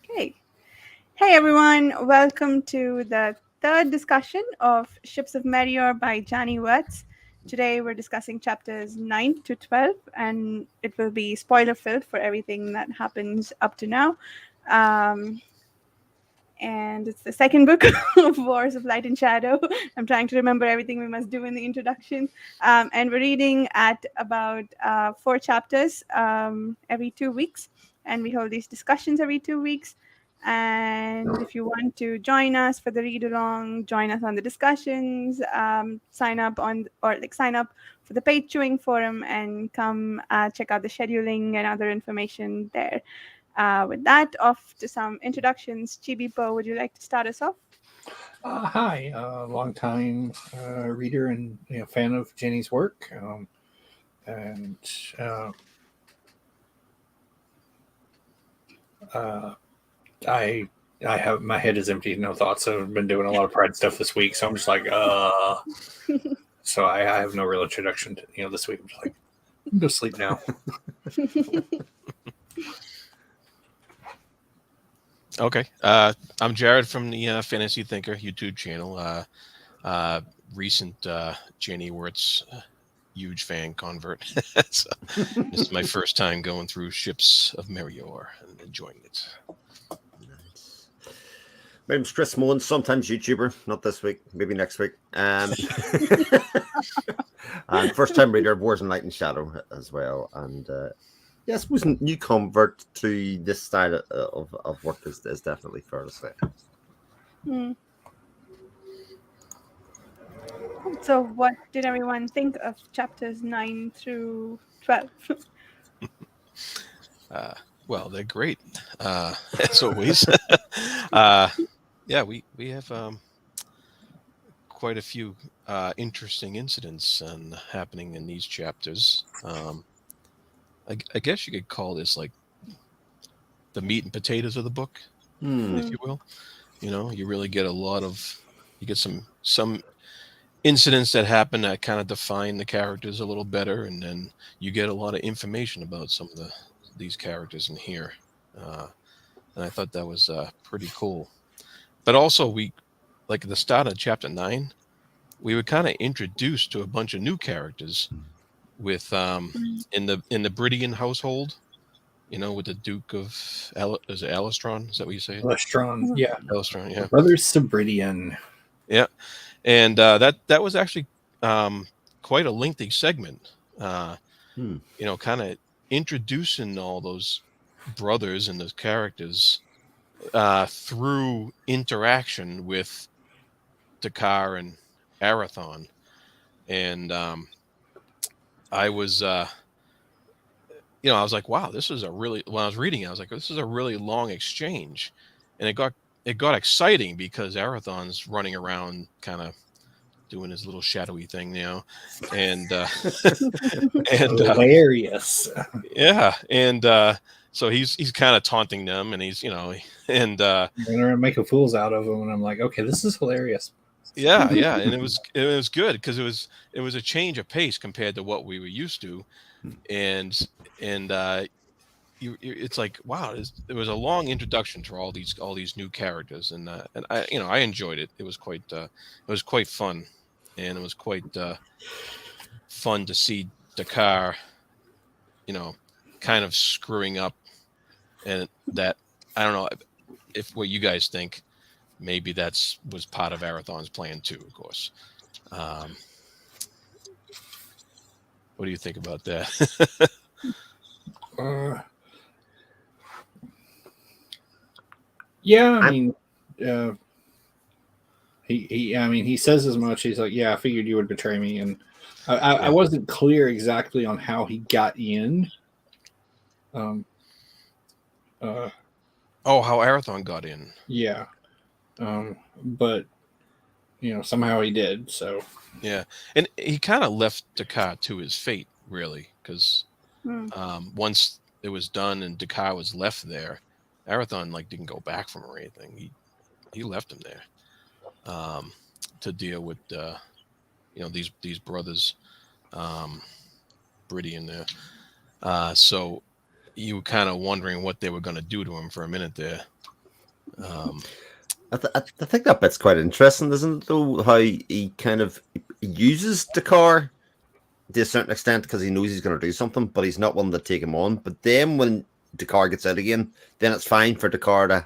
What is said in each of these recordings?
Okay. Hey everyone, welcome to the third discussion of Ships of Merior by Janny Wurts. Today we're discussing chapters 9 to 12, and it will be spoiler filled for everything that happens up to now. Um, and it's the second book of Wars of Light and Shadow. I'm trying to remember everything we must do in the introduction. And we're reading at about 4 chapters every 2 weeks. And we hold these discussions every 2 weeks. And if you want to join us for the read along, join us on the discussions, sign up for the paid chewing forum and come check out the scheduling and other information there. With that, off to some introductions. Chibi-po, would you like to start us off? Hi, long-time reader and fan of Janny's work, and I have my head is empty, no thoughts. I've been doing a lot of Pride stuff this week, so I'm just like, so I have no real introduction to this week. I'm just like, I'm go sleep now. Okay. I'm Jared from the Fantasy Thinker YouTube channel. Recent Janny Wurts huge fan convert. So, this is my first time going through Ships of Merior and enjoying it. Nice. My name's Chris Mullins, sometimes YouTuber, not this week, maybe next week. And first time reader of Wars and Light and Shadow as well. And I suppose new convert to this style of work is definitely fair to say. So, what did everyone think of chapters 9 through 12? Well, they're great, as always. Yeah, we have quite a few interesting incidents happening in these chapters. I guess you could call this like the meat and potatoes of the book, if you will. You really get you get some incidents that happen that kind of define the characters a little better, and then you get a lot of information about some of these characters in here. And I thought that was pretty cool. But also, like at the start of chapter 9, we were kind of introduced to a bunch of new characters with in the Bridian household, with the Duke of is it Alistron? Is that what you say? Alistron, yeah. Alistron, yeah. Brothers Sabridian. Yeah. And that was actually quite a lengthy segment, kind of introducing all those brothers and those characters through interaction with Dakar and Arathon. And I was, I was like, wow, when I was reading it, I was like, this is a really long exchange. And it got exciting because Arathon's running around kind of doing his little shadowy thing now. And, and hilarious. Yeah. And so he's kind of taunting them, and he's, and making fools out of them. And I'm like, okay, this is hilarious. Yeah. And it was good because it was a change of pace compared to what we were used to. And it's like, wow, it was a long introduction to all these new characters, and I enjoyed it. It was quite fun, and it was quite fun to see Dakar, kind of screwing up, and that I don't know if what you guys think. Maybe was part of Arathon's plan too, of course. What do you think about that? Yeah, I mean, he says as much. He's like, yeah, I figured you would betray me, and I wasn't clear exactly on how he got in. How Arathon got in. Yeah. But somehow he did. So yeah, and he kind of left Dakar to his fate, really, because once it was done and Dakar was left there, Arathon didn't go back from him or anything. He left him there to deal with these brothers, Bridian there. So you were kind of wondering what they were going to do to him for a minute there. I think that bit's quite interesting, isn't it? Though how he kind of uses Dakar to a certain extent because he knows he's going to do something, but he's not one to take him on. But then when Dakar gets out again, then it's fine for Dakar to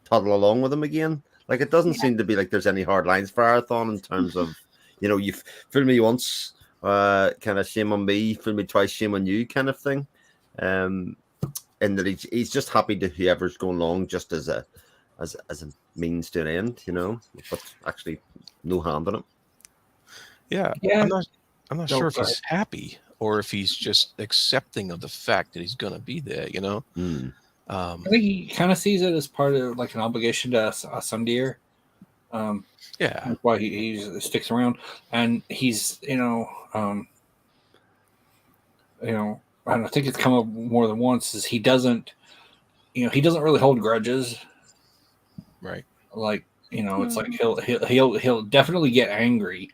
toddle along with him again. Like it doesn't Yeah. seem to be like there's any hard lines for Arathon in terms of, you know, you've fooled me once, kind of shame on me, fooled me twice, shame on you, kind of thing. And that he's just happy to whoever's going along just as a means to an end, you know, but actually no hand on it. Yeah, Yeah. I'm not No, sure if go he's happy or if he's just accepting of the fact that he's gonna be there. You know, I think he kind of sees it as part of like an obligation to Sundeer. yeah, That's why he sticks around, and he's and I think it's come up more than once. Is he doesn't really hold grudges. right. Like it's like he'll definitely get angry.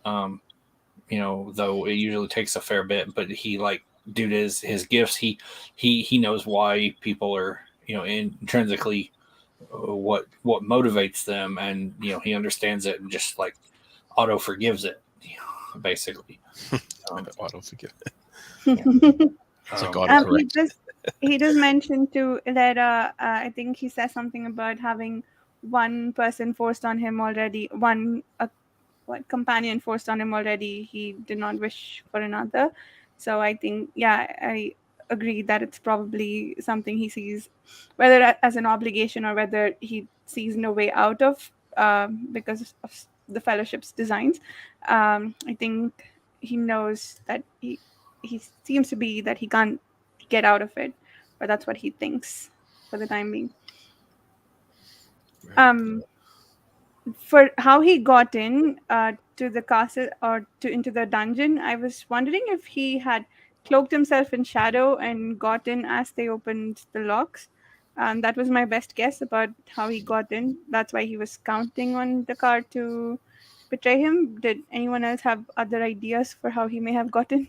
Though it usually takes a fair bit, but he like due to his gifts, he knows why people are intrinsically what motivates them, and he understands it and just like auto forgives it, basically. Auto forgive. he It's like Um, autocorrect. does mention to Lera. I think he says something about having one person forced on him already. One companion forced on him already. He did not wish for another. So I think, yeah, I agree that it's probably something he sees, whether as an obligation or whether he sees no way out of, because of the fellowship's designs. I think he knows that he seems to be that he can't get out of it, but that's what he thinks for the time being. Right. For how he got in to the castle or into the dungeon, I was wondering if he had cloaked himself in shadow and got in as they opened the locks. That was my best guess about how he got in. That's why he was counting on the car to betray him. Did anyone else have other ideas for how he may have gotten?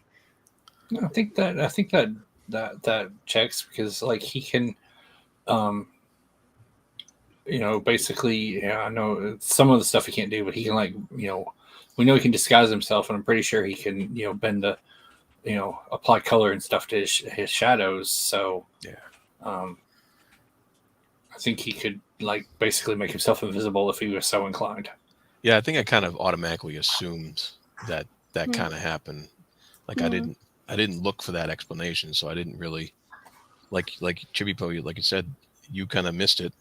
I think that checks, because like he can basically, I know some of the stuff he can't do, but he can like we know he can disguise himself, and I'm pretty sure he can bend the apply color and stuff to his shadows. So Yeah. I think he could like basically make himself invisible if he was so inclined. Yeah, I think I kind of automatically assumed that kind of happened. Like I didn't look for that explanation, so I didn't really like Chibipo, like you said, you kind of missed it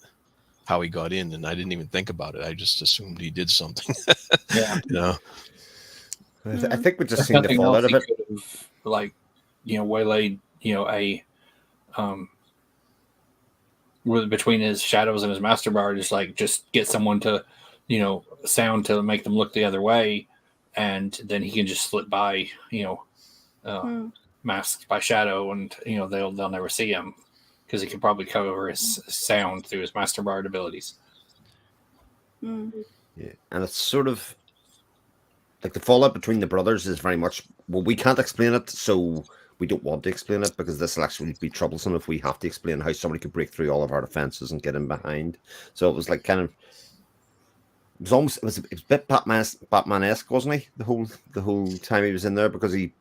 how he got in, and I didn't even think about it. I just assumed he did something. Yeah. I think we just If seen the nothing fallout else, of he it. could have like waylaid a between his shadows and his master bar, just get someone to sound to make them look the other way, and then he can just slip by masked by shadow, and they'll never see him because he can probably cover his sound through his master bard abilities. Yeah, and it's sort of like the fallout between the brothers is very much, well, we can't explain it, so we don't want to explain it because this will actually be troublesome if we have to explain how somebody could break through all of our defenses and get in behind. So it was like kind of, it was a bit Batman-esque, wasn't he? The whole time he was in there, because he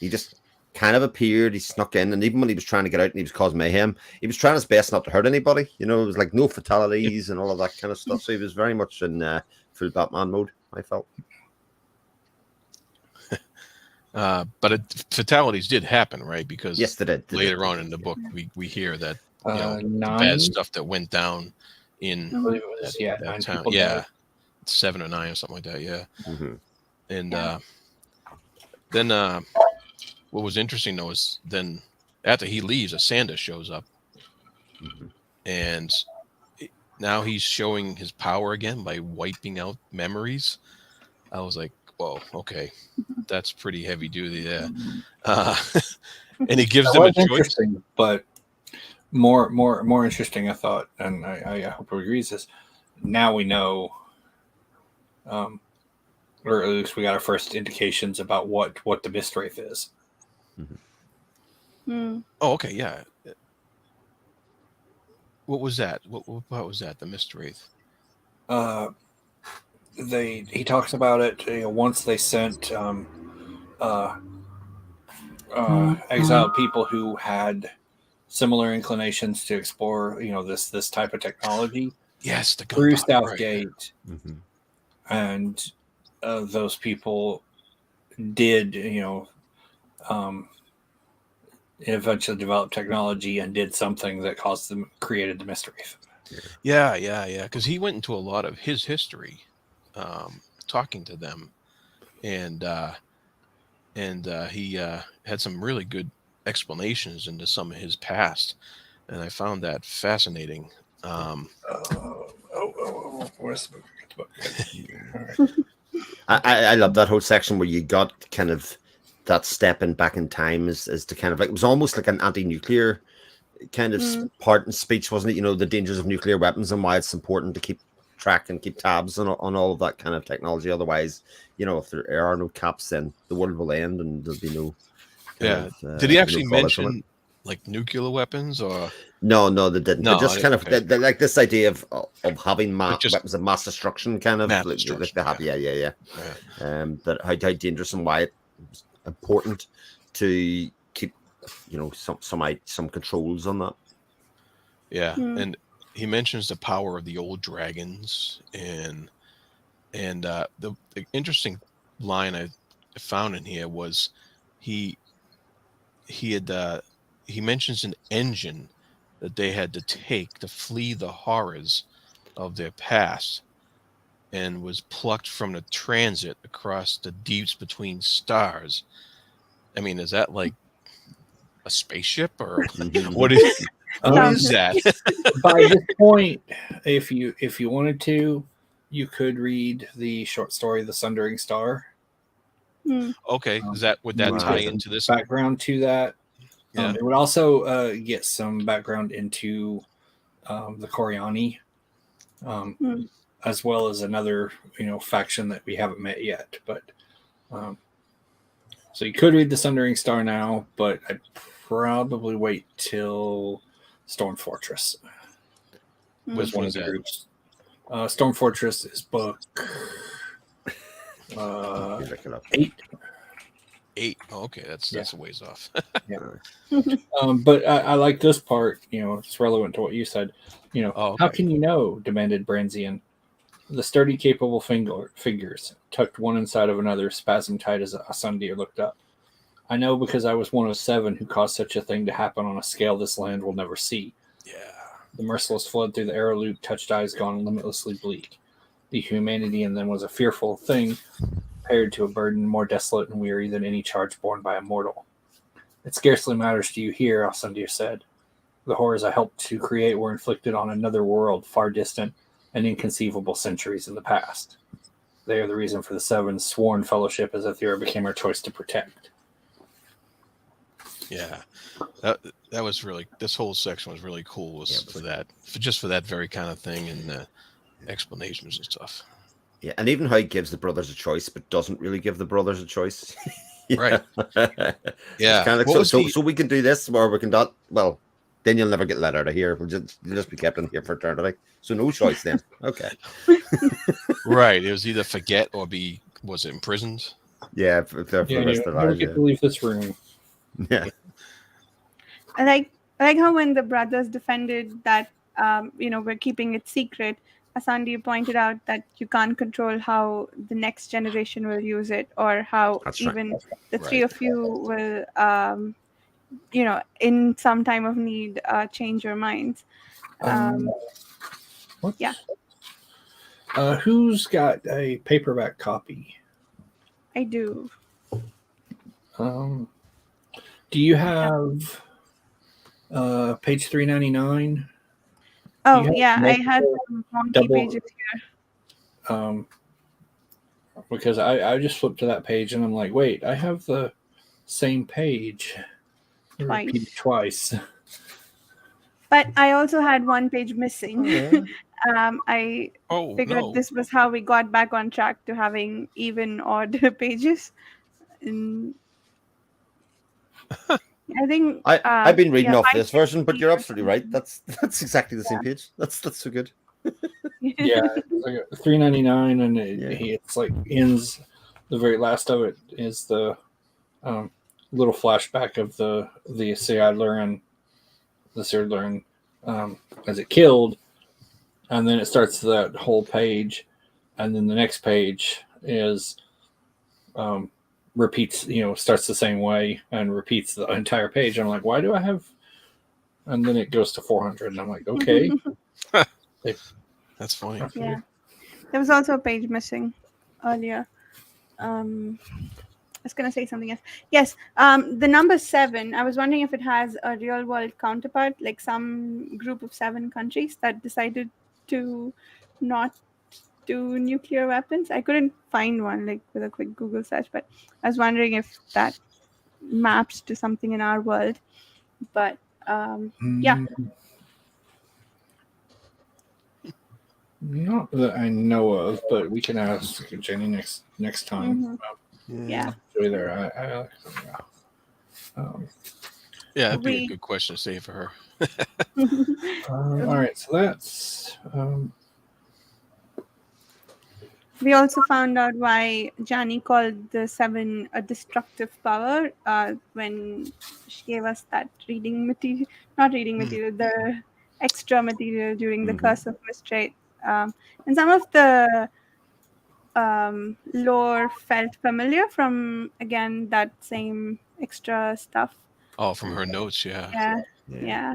just kind of appeared, he snuck in, and even when he was trying to get out and he was causing mayhem, he was trying his best not to hurt anybody. It was like no fatalities and all of that kind of stuff. So he was very much in full Batman mode, I felt. But fatalities did happen, right? Because yes, they did. Later on in the book, we hear that the 9 bad stuff that went down in I believe it was, that 9 town. people Yeah, died. 7 or 9 or something like that. Yeah. Mm-hmm. And then what was interesting though is then after he leaves, a Sanda shows up, and now he's showing his power again by wiping out memories. I was like, whoa, okay, that's pretty heavy duty there. And he gives That them a was choice. interesting, but more interesting, I thought, and I hope he agrees this. Now we know, or at least we got our first indications about what the Mistwraith is. Oh, okay, yeah. What was that? What was that? The Mr. Wraith. Uh, he talks about it. Once they sent uh, exiled people who had similar inclinations to explore, this type of technology Yes, the through gunpowder. Right. Southgate, Mhm. and those people did, um, eventually develop technology and did something that created the mystery. Yeah. Because he went into a lot of his history, talking to them, and he had some really good explanations into some of his past, and I found that fascinating. Where's the book? All right. I love that whole section where you got kind of that stepping back in time as to kind of like, it was almost like an anti-nuclear kind of part and speech, wasn't it? The dangers of nuclear weapons and why it's important to keep track and keep tabs on all of that kind of technology. Otherwise, if there are no caps, then the world will end and there'll be no Yeah. Did he actually fallout from it. mention like nuclear weapons or? No, they didn't. No, But just kind of okay. like this idea of having just weapons of mass destruction, kind of mass like destruction, they have. Yeah. That how dangerous and why it's important to keep some controls on that. Yeah, and he mentions the power of the old dragons, and the interesting line I found in here was he mentions an engine that they had to take to flee the horrors of their past, and was plucked from the transit across the deeps between stars. I mean, is that like a spaceship or what is that? By this point, if you wanted to, you could read the short story "The Sundering Star." Okay, would that Would tie get into this background to that? Yeah. It would also get some background into the Coriani, as well as another faction that we haven't met yet. But so you could read the Sundering Star now, but I'd probably wait till Storm Fortress. Which one of the groups. Storm Fortress is book 8. 8. Oh, okay, that's a ways off. Yeah. But I like this part. It's relevant to what you said. How can you know? Demanded Branzian. The sturdy, capable figures, tucked one inside of another, spasm tight as Asundir looked up. I know because I was one of 7 who caused such a thing to happen on a scale this land will never see. Yeah. The merciless flood through the arrow loop touched eyes gone limitlessly bleak. The humanity in them was a fearful thing, compared to a burden more desolate and weary than any charge borne by a mortal. It scarcely matters to you here, Asundir said. The horrors I helped to create were inflicted on another world, far distant and inconceivable centuries in the past. They are the reason for the 7's sworn fellowship as Aethera became our choice to protect. Yeah, that was really, this whole section was really cool for that very kind of thing, and explanations and stuff. Yeah, and even how he gives the brothers a choice, but doesn't really give the brothers a choice. Right. Yeah. It's kind of like, so we can do this, or we can not. Well, then you'll never get let out of here. You'll just be kept in here for eternity. So no choice then. Okay. Right. It was either forget or was it imprisoned? Yeah, for the rest of never get to leave this room. Yeah. I like how when the brothers defended that, we're keeping it secret, Asandi pointed out that you can't control how the next generation will use it, or how the 3 of you will, in some time of need, change your minds. Yeah. Who's got a paperback copy? I do. Do you have page 399? Oh, yeah, I had wonky pages here. Because I just flipped to that page and I'm like, wait, I have the same page repeated twice. But I also had one page missing. I figured this was how we got back on track to having even odd pages. I think I've been reading yeah, off this version, but 550 you're or absolutely right. something. That's exactly the same page. That's so good. Yeah, it's like $3.99, and Yeah. it's like ends. The very last of it is the um, little flashback of the Seidler as it killed, and then it starts that whole page, and then the next page is repeats. Starts the same way and repeats the entire page. I'm like, why do I have? And then it goes to 400, and I'm like, okay. That's funny. Yeah, there was also a page missing earlier. I was gonna say something else. Yes, the number 7. I was wondering if it has a real world counterpart, like some group of 7 countries that decided to not do nuclear weapons. I couldn't find one like with a quick Google search, but I was wondering if that maps to something in our world. But yeah, Not that I know of, but we can ask Jenny next time. yeah. Show you there. Yeah, that'd be a We good question to save for her. All right, so that's we also found out why Janny called the 7 a destructive power when she gave us that reading material, not reading material, the extra material during the Curse of Mistrate. And some of the lore felt familiar from, again, that same extra stuff. Oh, from her notes, yeah. Yeah.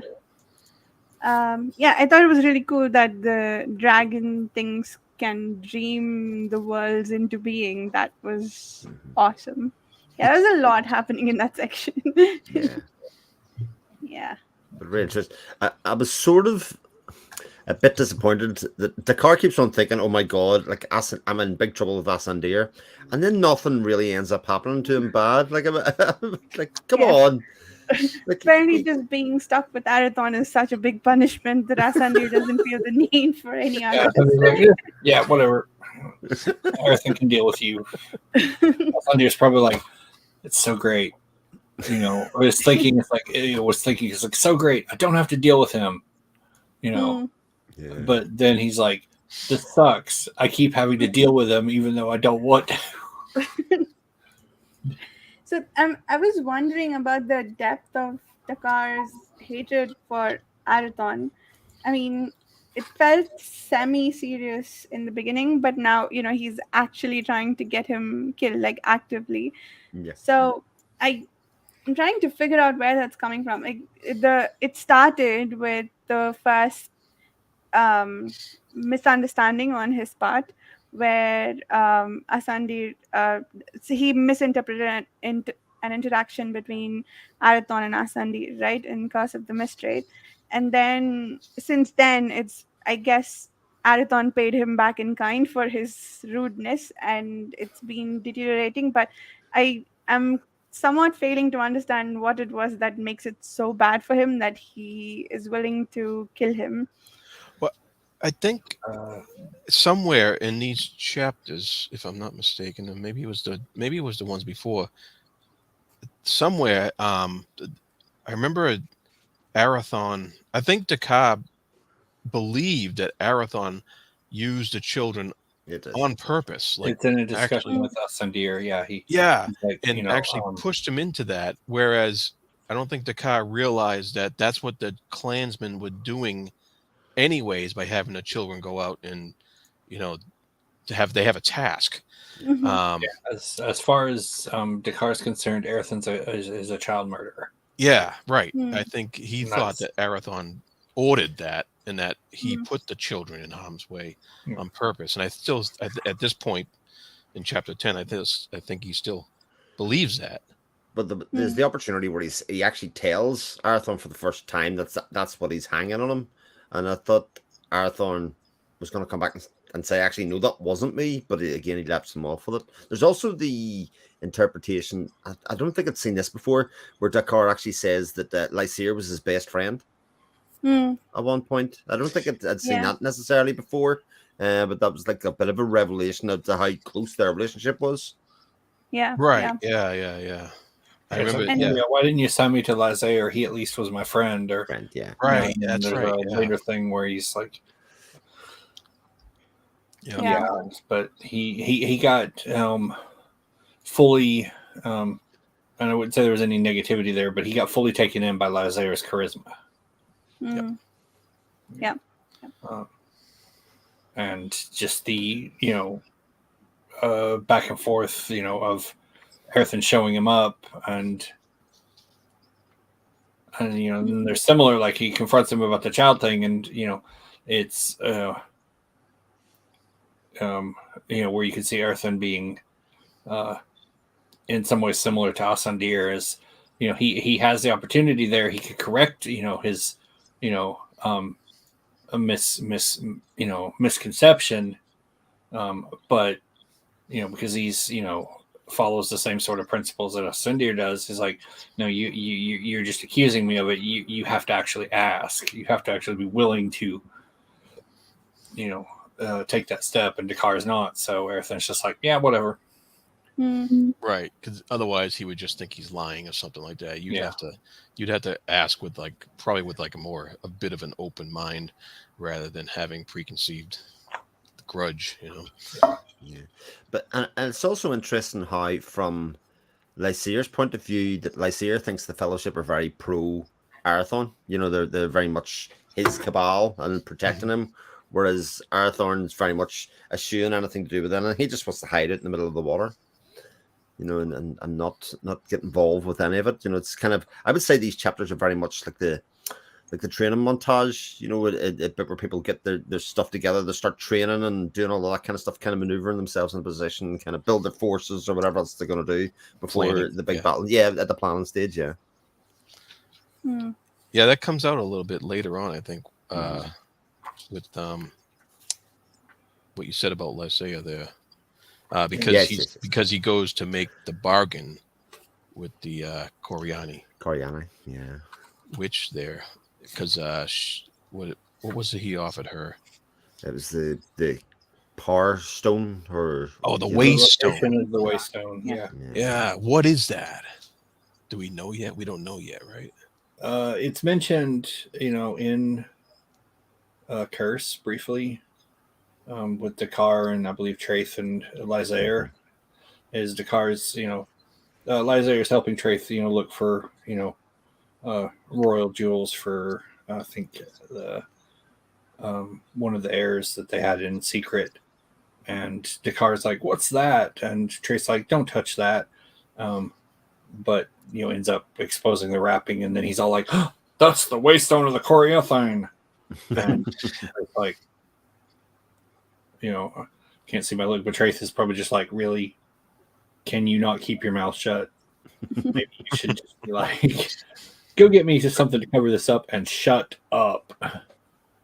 Yeah, I thought it was really cool that the dragon things can dream the worlds into being. That was awesome. Yeah, there was a lot happening in that section. Yeah. Yeah. But really interesting. I was sort of a bit disappointed that Dakar keeps on thinking, "Oh my god, like I'm in big trouble with Asandir," and then nothing really ends up happening to him bad. Like, like, come Yeah. on. Like, Apparently, just being stuck with Arathon is such a big punishment that Asandir doesn't feel the need for any yeah, other. yeah, whatever. Everything can deal with you. Thunder's probably like, it's so great. I was thinking it's like so great. I don't have to deal with him. yeah. But then he's like, this sucks. I keep having to deal with him even though I don't want to. So I was wondering about the depth of Dakar's hatred for Arathon. I mean, it felt semi-serious in the beginning, but now he's actually trying to get him killed, like actively. Yeah. So I'm trying to figure out where that's coming from. Like it started with the first misunderstanding on his part, where Asandi so he misinterpreted an interaction between Arathon and Asandi, right, in Curse of the Mistrate, and then since then it's, I guess, Arathon paid him back in kind for his rudeness, and it's been deteriorating. But I am somewhat failing to understand what it was that makes it so bad for him that he is willing to kill him. Well, I think somewhere in these chapters, if I'm not mistaken, and maybe it was the ones before. Somewhere, I remember Arathon. I think Dakar believed that Arathon used the children on purpose. Like, it's in a discussion actually, with Asandir. Yeah, he's like, and actually pushed him into that. Whereas I don't think Dakar realized that that's what the clansmen were doing, anyways, by having the children go out and they have a task. as far as Dakar's concerned, Arathon's is a child murderer. Yeah, right. I think he thought that Arathon ordered that, and that he put the children in harm's way on purpose. And I still, at this point in chapter 10, I think he still believes that. But there's the opportunity where he actually tells Arathon for the first time that's what he's hanging on him, and I thought Arathon was going to come back and say, actually, no, that wasn't me. But again, he laps him off with it. There's also the interpretation. I don't think I'd seen this before, where Dakar actually says that Lysair was his best friend at one point. I don't think I'd seen that necessarily before, but that was like a bit of a revelation of how close their relationship was. Yeah. Right. Yeah. I It's remember. like, And- Yeah. why didn't you send me to Lysae, or he at least was my friend, or Friend, yeah. Right. and then That's there's right. a Yeah. later thing where he's like, Yeah. Yeah. but he got fully, and I wouldn't say there was any negativity there, but he got fully taken in by Lysae's charisma. Mm. Yeah. And just the back and forth of Earthen showing him up, and and they're similar, like he confronts him about the child thing, and it's where you can see Earthen being in some ways similar to Asandir, as he has the opportunity there, he could correct his a misconception, but because he's follows the same sort of principles that a Sundir does. He's like, no, you're just accusing me of it. You have to actually ask. You have to actually be willing to take that step, and Dakar's not. So Earthen's just like, yeah, whatever. Mm. Right. Because otherwise, he would just think he's lying or something like that. You'd Yeah. have to ask with probably with a bit of an open mind, rather than having preconceived grudge. Yeah. But and it's also interesting how, from Lysae's point of view, that Lysae thinks the Fellowship are very pro Arathorn. They're very much his cabal and protecting him, whereas Arathorn's very much eschewing anything to do with it, and he just wants to hide it in the middle of the water. And not get involved with any of it. It's kind of, I would say these chapters are very much like the training montage, where people get their stuff together, they start training and doing all of that kind of stuff, kind of maneuvering themselves in a position, kind of build their forces or whatever else they're going to do before Planning, the big yeah. battle. Yeah, at the planning stage, yeah. Mm. Yeah, that comes out a little bit later on, I think, with what you said about Lysaea there, because Yes. because he goes to make the bargain with the Coriani yeah. witch there, because what was it he offered her? It was the power stone, or The The waste stone. location is the waystone. Yeah. Yeah, what is that? Do we know yet? We don't know yet, right? It's mentioned, in Curse briefly, with Dakar and I believe Traith and Lysae. Is Dakar's, Lysae is helping Traith, look for, royal jewels for, I think, the one of the heirs that they had in secret. And Dakar's like, "What's that?" And Traith's like, "Don't touch that." But ends up exposing the wrapping, and then he's all like, oh, "That's the waystone of the Coriathine." And it's like, can't see my look, but Traith is probably just like, "Really? Can you not keep your mouth shut? Maybe you should just be like, go get me to something to cover this up and shut up."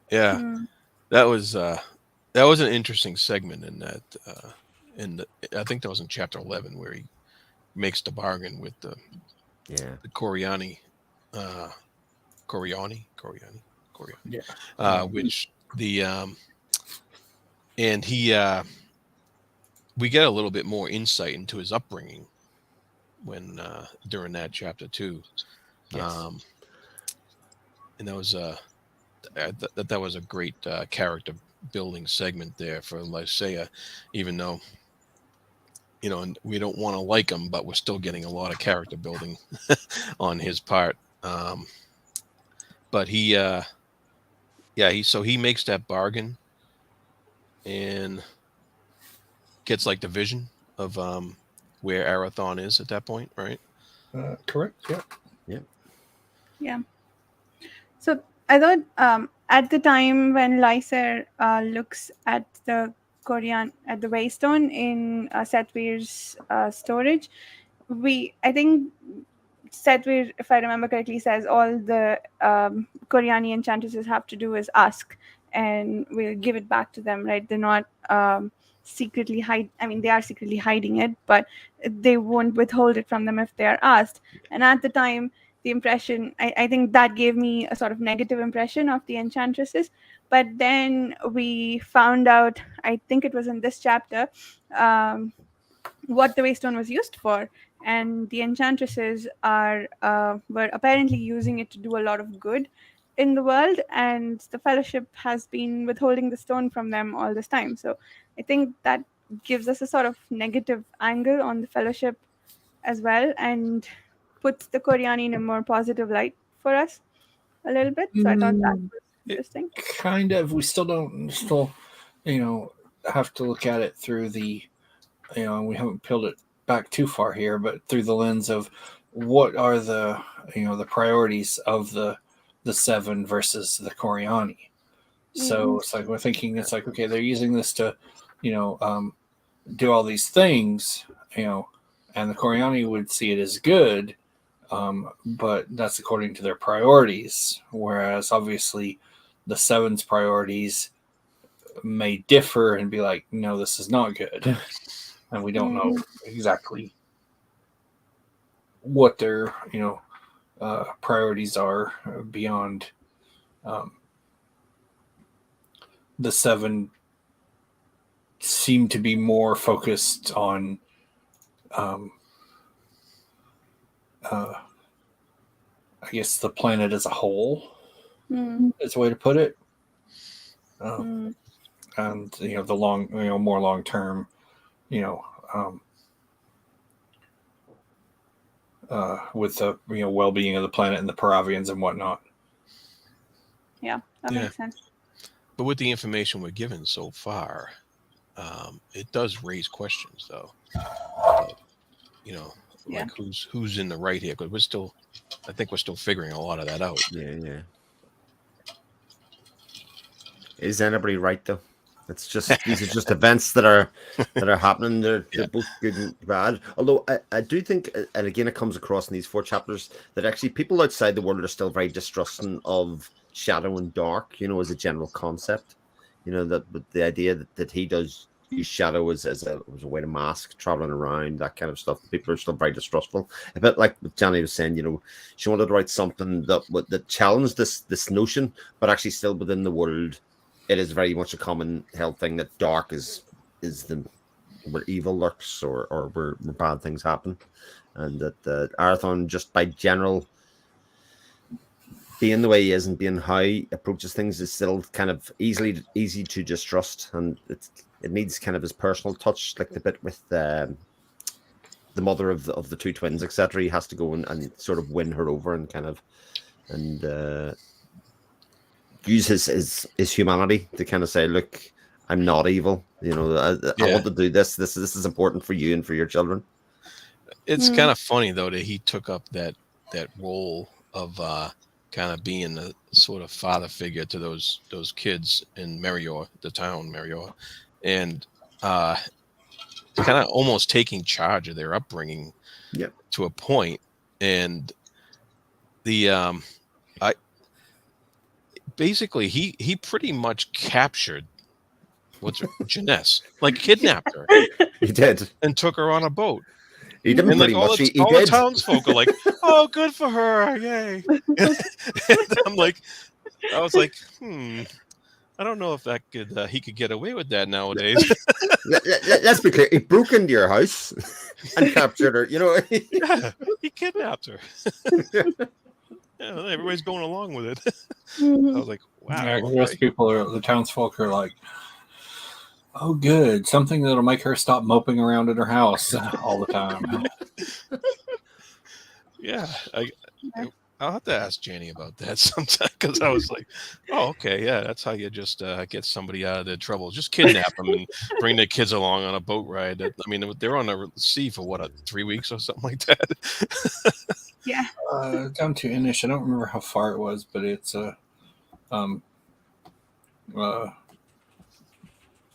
Yeah, Mm. that was an interesting segment in that. I think that was in chapter 11 where he makes the bargain with the Coriani, Yeah. Which the and he we get a little bit more insight into his upbringing when during that chapter too. Yes. And that was that was a great character building segment there for Lysaea, even though and we don't want to like him, but we're still getting a lot of character building on his part. But he makes that bargain and gets like the vision of where Arathon is at that point, right? Correct. Yeah. Yeah. So I thought at the time when Lysae looks at the waystone in Setvir's storage, I think Setvir, if I remember correctly, says all the Coriani enchantresses have to do is ask, and we'll give it back to them. Right? They're not secretly hide. I mean, they are secretly hiding it, but they won't withhold it from them if they are asked. And at the time, the impression, I think that gave me a sort of negative impression of the enchantresses. But then we found out, I think it was in this chapter, what the waystone was used for. and the enchantresses were apparently using it to do a lot of good in the world, and the Fellowship has been withholding the stone from them all this time. So I think that gives us a sort of negative angle on the Fellowship as well, and puts the Koreani in a more positive light for us a little bit. So I thought that was interesting. Kind of. We still, have to look at it through the, we haven't peeled it back too far here, but through the lens of what are the, the priorities of the seven versus the Koreani. So it's like we're thinking, it's like, okay, they're using this to, do all these things, and the Koreani would see it as good, but that's according to their priorities. Whereas obviously the seven's priorities may differ and be like, no, this is not good. And we don't know exactly what their, priorities are beyond the seven seem to be more focused on I guess the planet as a whole is a way to put it. And the long, more long term, with the well being of the planet and the Paravians and whatnot. Yeah, that makes sense. But with the information we're given so far, it does raise questions, though. Like who's in the right here? Because I think we're still figuring a lot of that out. Yeah. Is anybody right though? It's just these are just events that are happening. They're both good and bad. Although I do think, and again, it comes across in these 4 chapters that actually people outside the world are still very distrusting of shadow and dark. As a general concept. That the idea that he does use shadow as a way to mask traveling around, that kind of stuff. People are still very distrustful. A bit like what Janny was saying. She wanted to write something that challenged this notion, but actually still within the world. It is very much a common held thing that dark is where evil lurks or where bad things happen, and that Arathon, just by general being the way he is and being how he approaches things, is still kind of easy to distrust, and it needs kind of his personal touch, like the bit with the mother of the 2 twins, etc. He has to go and sort of win her over and kind of use his humanity to kind of say, look, I'm not evil. I want to do this. This is important for you and for your children. It's kind of funny though that he took up that role of kind of being a sort of father figure to those kids in Merior, the town Merior, and kind of almost taking charge of their upbringing to a point. And the basically he pretty much captured Janess, like kidnapped her. He did, and took her on a boat. He didn't and pretty like much. All the townsfolk are like, "Oh, good for her, yay!" And I'm like, I was like, I don't know if that could he could get away with that nowadays. Let's be clear. He broke into your house and captured her. Yeah, he kidnapped her. Everybody's going along with it. I was like, wow. Yeah, the rest of the townsfolk are like, oh, good. Something that'll make her stop moping around in her house all the time. Yeah. I'll have to ask Janny about that sometime, because I was like, oh, okay. Yeah, that's how you just get somebody out of their trouble. Just kidnap them and bring their kids along on a boat ride. I mean, they're on the sea for 3 weeks or something like that. Yeah. Down to Inish. I don't remember how far it was, but it's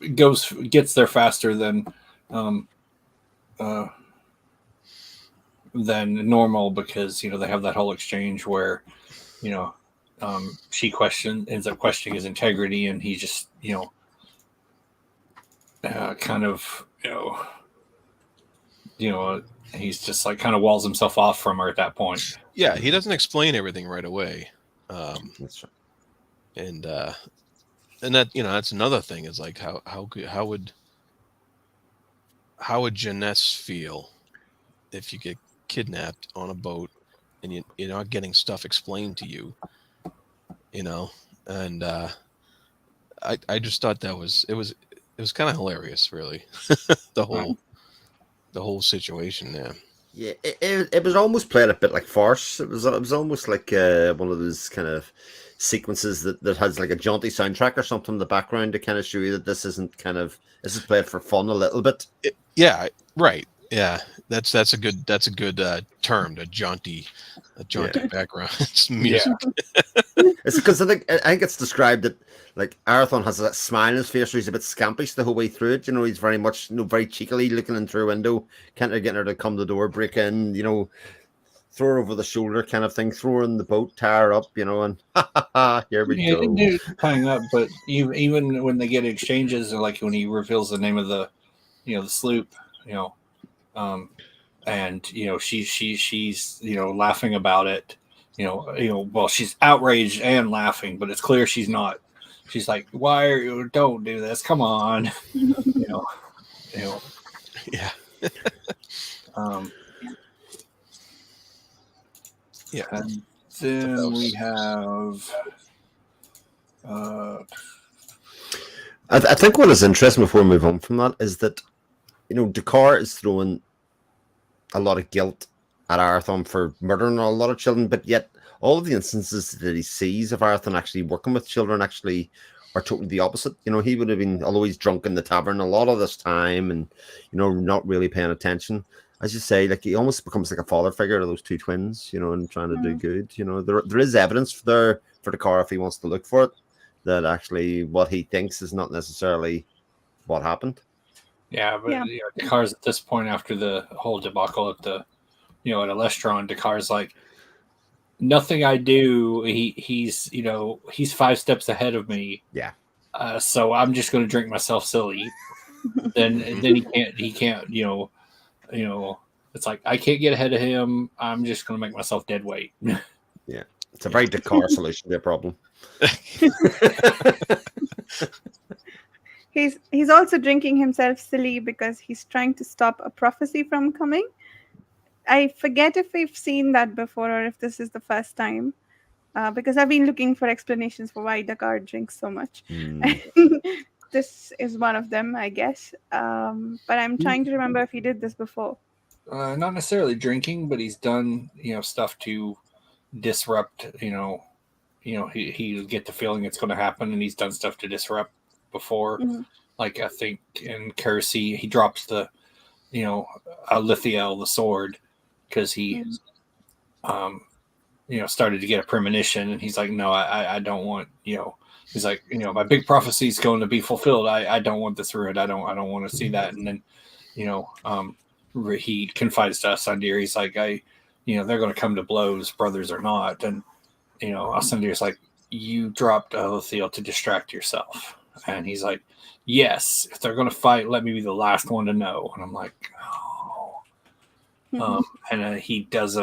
it gets there faster than normal, because they have that whole exchange where she ends up questioning his integrity, and he just kind of he's just like kind of walls himself off from her at that point. Yeah, he doesn't explain everything right away. That's right. And that that's another thing, is like how would Janess feel if you get kidnapped on a boat and you're not getting stuff explained to you, and I just thought it was kind of hilarious, really. the whole situation there. Yeah, it was almost played a bit like farce. It was almost like one of those kind of sequences that has like a jaunty soundtrack or something in the background to kind of show you that this is played for fun a little bit. Yeah, right. Yeah, that's a good term, a jaunty background. It's music. It's because I think it's described that like Arathon has that smile on his face, where he's a bit scampish the whole way through it. He's very much, very cheekily looking in through a window, kind of getting her to come to the door, break in, throw her over the shoulder kind of thing, throw her in the boat, tie her up, and here we go. Didn't do tying up, but even when they get exchanges, or like when he reveals the name of the, the sloop, and she's laughing about it. Well, she's outraged and laughing, but it's clear she's not. She's like, "Why are you? Don't do this! Come on!" Yeah. Yeah. And then we have. I think what is interesting before we move on from that is that, Dakar is throwing a lot of guilt at Arathon for murdering a lot of children, but yet all of the instances that he sees of Arathon actually working with children actually are totally the opposite. He would have been always drunk in the tavern a lot of this time and, not really paying attention. As you say, like he almost becomes like a father figure to those two twins, and trying to do good. There is evidence there for Dakar if he wants to look for it, that actually what he thinks is not necessarily what happened. Yeah, but Dakar's at this point after the whole debacle at the, at a restaurant. Dakar's like, nothing I do. He's 5 steps ahead of me. Yeah. So I'm just going to drink myself silly. then he can't. It's like I can't get ahead of him. I'm just going to make myself dead weight. Yeah, it's a very Dakar solution to a problem. He's also drinking himself silly because he's trying to stop a prophecy from coming. I forget if we've seen that before or if this is the first time, because I've been looking for explanations for why Dakar drinks so much. This is one of them, I guess. But I'm trying to remember if he did this before. Not necessarily drinking, but he's done stuff to disrupt. He get the feeling it's going to happen, and he's done stuff to disrupt before. Mm-hmm. Like I think in Kerosene, he drops the Lithiel, the sword, because he started to get a premonition, and he's like, no, I don't want he's like, my big prophecy is going to be fulfilled. I don't want this ruined. I don't want to see that. And then he confides to Asandir. He's like, they're going to come to blows, brothers or not. And Asandir's like, you dropped Lithiel to distract yourself. And he's like, yes, if they're going to fight, let me be the last one to know. And I'm like, oh. And he does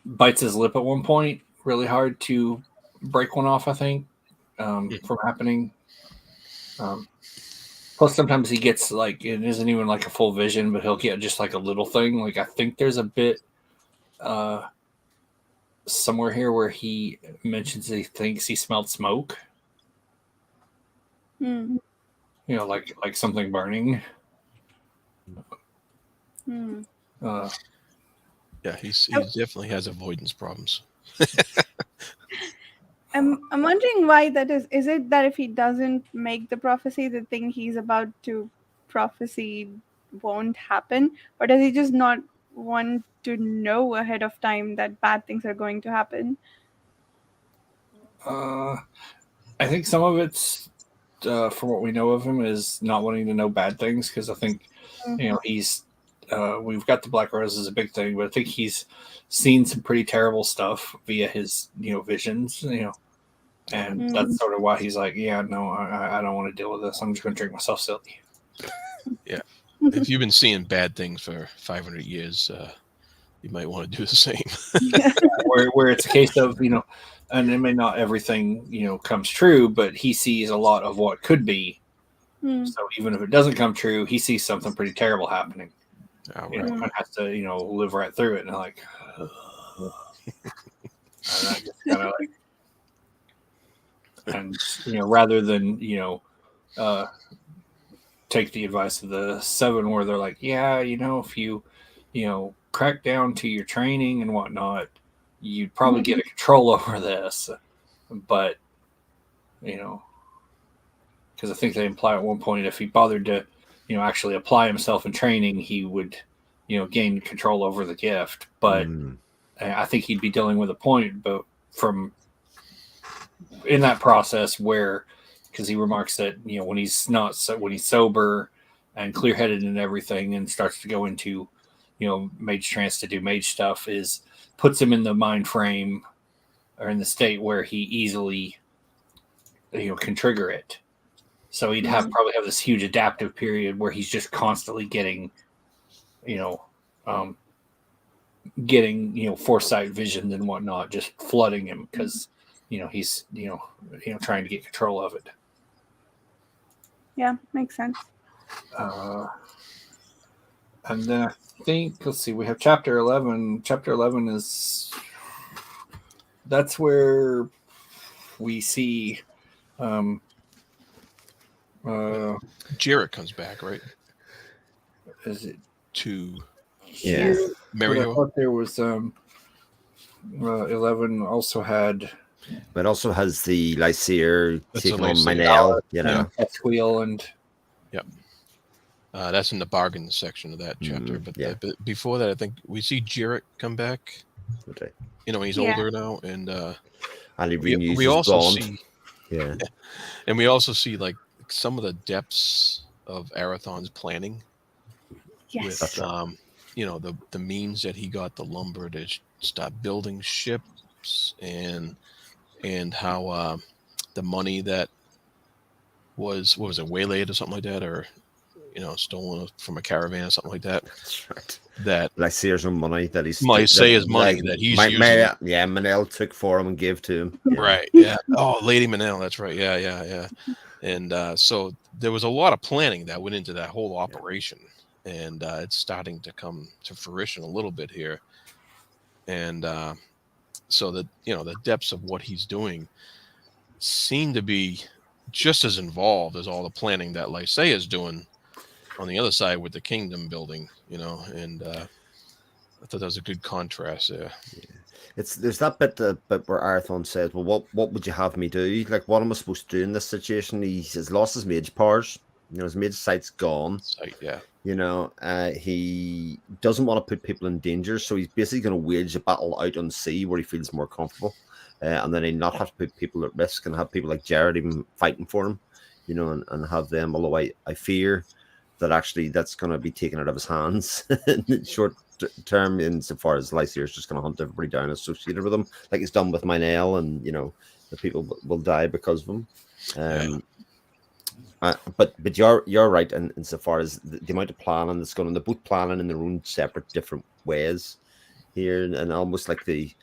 bites his lip at one point really hard to break one off, I think, from happening. Plus, sometimes he gets like, it isn't even like a full vision, but he'll get just like a little thing. Like, I think there's a bit somewhere here where he mentions he thinks he smelled smoke. Like something burning. Yeah, he definitely has avoidance problems. I'm wondering why that is. Is it that if he doesn't make the prophecy, the thing he's about to prophesy won't happen? Or does he just not want to know ahead of time that bad things are going to happen? I think some of it's, from what we know of him, is not wanting to know bad things, because I think, he's, we've got the Black Rose as a big thing, but I think he's seen some pretty terrible stuff via his, visions, and that's sort of why he's like, yeah, no, I don't want to deal with this. I'm just going to drink myself silly. Yeah. If you've been seeing bad things for 500 years, you might want to do the same. where it's a case of, and it may not everything, comes true, but he sees a lot of what could be, Hmm. So even if it doesn't come true, he sees something pretty terrible happening. Oh, You know, right. and has to live right through it, and like, and I just kind of like, and rather than take the advice of the seven, where they're like, yeah, if you crack down to your training and whatnot, you'd probably get a control over this. But because I think they imply at one point if he bothered to actually apply himself in training, he would gain control over the gift. But I think he'd be dealing with a point, but from in that process where, because he remarks that when he's not when he's sober and clear-headed and everything, and starts to go into mage trance to do mage stuff, is puts him in the mind frame or in the state where he easily can trigger it. So he'd probably have this huge adaptive period where he's just constantly getting foresight, vision, and whatnot, just flooding him because he's trying to get control of it. Yeah, makes sense. And then I think, let's see, we have chapter 11. Chapter 11 that's where we see Jarrett comes back, right? Is it To Yeah. Merior. I thought there was 11 also had, but it also has the Lysair That's taking a on Lysair. Minel, Wheel and That's in the bargain section of that chapter. But before that, I think we see Jarrett come back. Okay. He's older now, and he renews we his also bond. see, and we also see like some of the depths of Arathon's planning. Yes. With the means that he got the lumber to start building ships, and how the money that was waylaid or something like that, or stolen from a caravan or something like that. That's right. That Lysair's own money that he's Lysair's money that he's using. Manel took for him and gave to him. Right. Yeah. Oh, Lady Manel. That's right. Yeah. And so there was a lot of planning that went into that whole operation, and it's starting to come to fruition a little bit here. And so that the depths of what he's doing seem to be just as involved as all the planning that Lysair is doing on the other side with the kingdom building, and I thought that was a good contrast there. There's that bit where Arathon says, well, what would you have me do? Like, what am I supposed to do in this situation? He's lost his mage powers. His mage sight's gone. He doesn't want to put people in danger, so he's basically going to wage a battle out on sea where he feels more comfortable, and then he not have to put people at risk and have people like Jared even fighting for him, and have them. Although I fear that actually that's going to be taken out of his hands in the short term, insofar as Lysair is just going to hunt everybody down associated with him, like he's done with Minel, and the people will die because of him. But you're right insofar as the amount of planning that's going on. They're both planning in their own separate, different ways here, and almost like the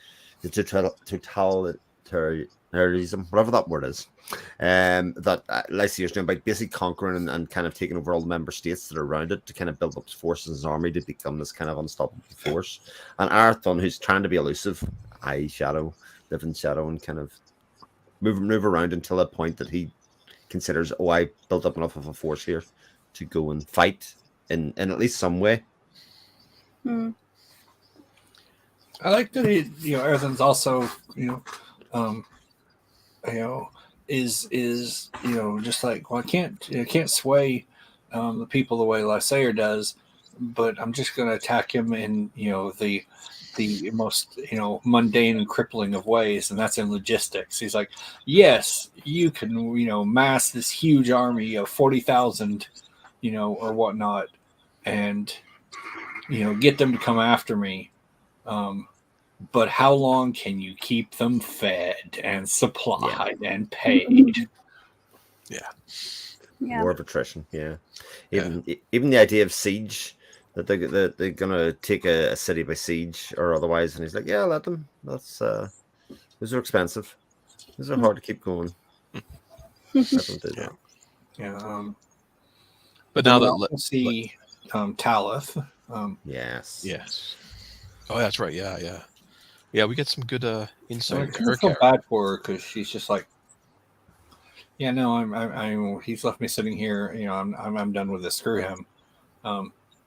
totalitarianism, whatever that word is, that Lysair's doing by basically conquering and kind of taking over all the member states that are around it to kind of build up his forces and his army to become this kind of unstoppable force. And Arathon, who's trying to be elusive, live in shadow, and kind of move around until a point that he considers, I built up enough of a force here to go and fight in at least some way. I like that Arathon's also is just like, well, I can't sway the people the way Lysair does, but I'm just going to attack him in the most mundane and crippling of ways, and that's in logistics. He's like, yes, you can mass this huge army of 40,000 or whatnot, and get them to come after me, but how long can you keep them fed and supplied and paid? More of attrition. Even the idea of siege, that they're gonna take a city by siege or otherwise, and he's like, yeah, let them. That's those are expensive. Those are hard to keep going. Let them do that. But Then now we that also see Talith. Yes. yes, oh that's right, yeah, we get some good I insight into kind her of feel character. bad for her because she's just like, yeah, no, he's left me sitting here. I'm done with this. Screw him.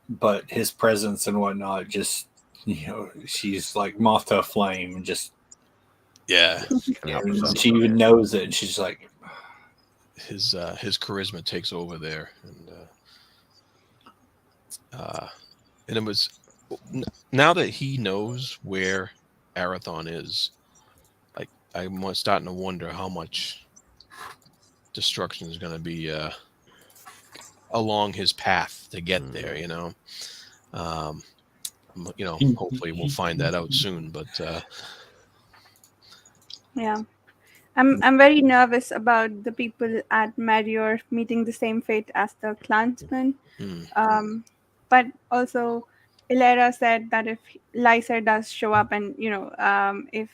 But his presence and whatnot, just she's like moth to a flame, and just Yeah, Can't help herself. she even knows it, and she's like, his charisma takes over there, and it was now that he knows where Arathon is, like I'm starting to wonder how much destruction is going to be along his path to get there. Um, hopefully we'll find that out soon. But Yeah. I'm very nervous about the people at Merior meeting the same fate as the clansmen. hmm, But also, Ilera said that if Lysa does show up, and if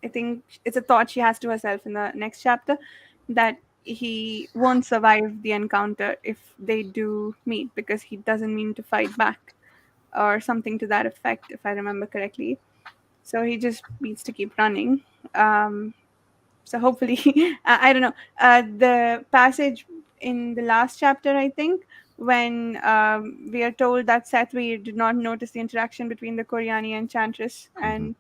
I think it's a thought she has to herself in the next chapter, that he won't survive the encounter if they do meet because he doesn't mean to fight back or something to that effect, if I remember correctly. So he just needs to keep running. So hopefully, I don't know. The passage in the last chapter, I think, when we are told that Satvi did not notice the interaction between the Koreani enchantress and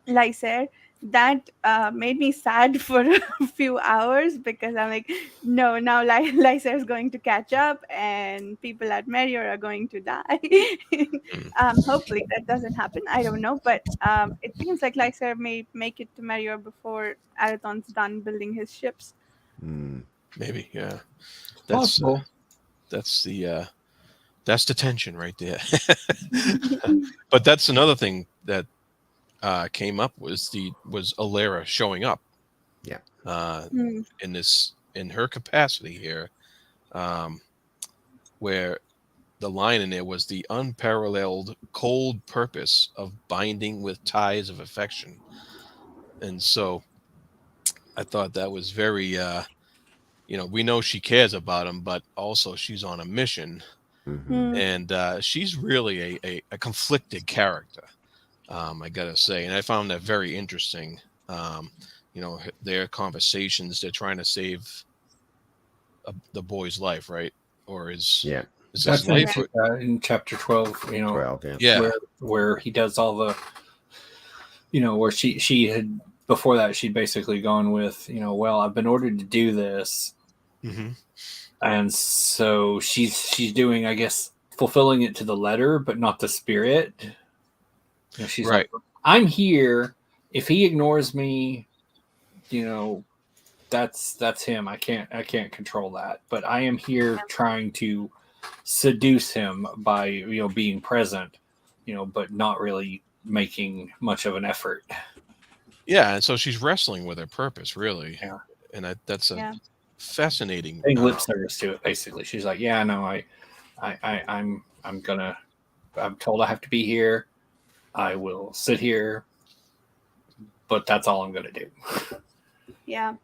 Lysair, that made me sad for a few hours because I'm like, no, now Lysair is going to catch up and people at Merior are going to die. hmm, Hopefully that doesn't happen. I don't know, but it seems like Lysair may make it to Merior before Arathon's done building his ships. maybe, yeah, that's possible. that's the that's the tension right there. But that's another thing that came up was Alera showing up Yeah. Hmm. in her capacity here, um, where the line in there was the unparalleled cold purpose of binding with ties of affection. And so I thought that was very we know she cares about him, but also she's on a mission, Hmm. and she's really a conflicted character, I gotta say, and I found that very interesting. um, their conversations, they're trying to save the boy's life, right? Or Yeah. is his That's life, or, in chapter 12. 12. Yeah. yeah. Where he does all the, where she had before that she'd basically gone with, well, I've been ordered to do this, Hmm. and so she's doing, I guess, fulfilling it to the letter, but not the spirit. She's Right. like, I'm here. If he ignores me, that's him. I can't control that. But I am here trying to seduce him by being present, but not really making much of an effort. Yeah, and so she's wrestling with her purpose, really, Yeah, and that's a Yeah. fascinating. paying lip service to it. Basically, she's like, yeah, no, I'm gonna. I'm told I have to be here. I will sit here, but that's all I'm gonna do. Yeah.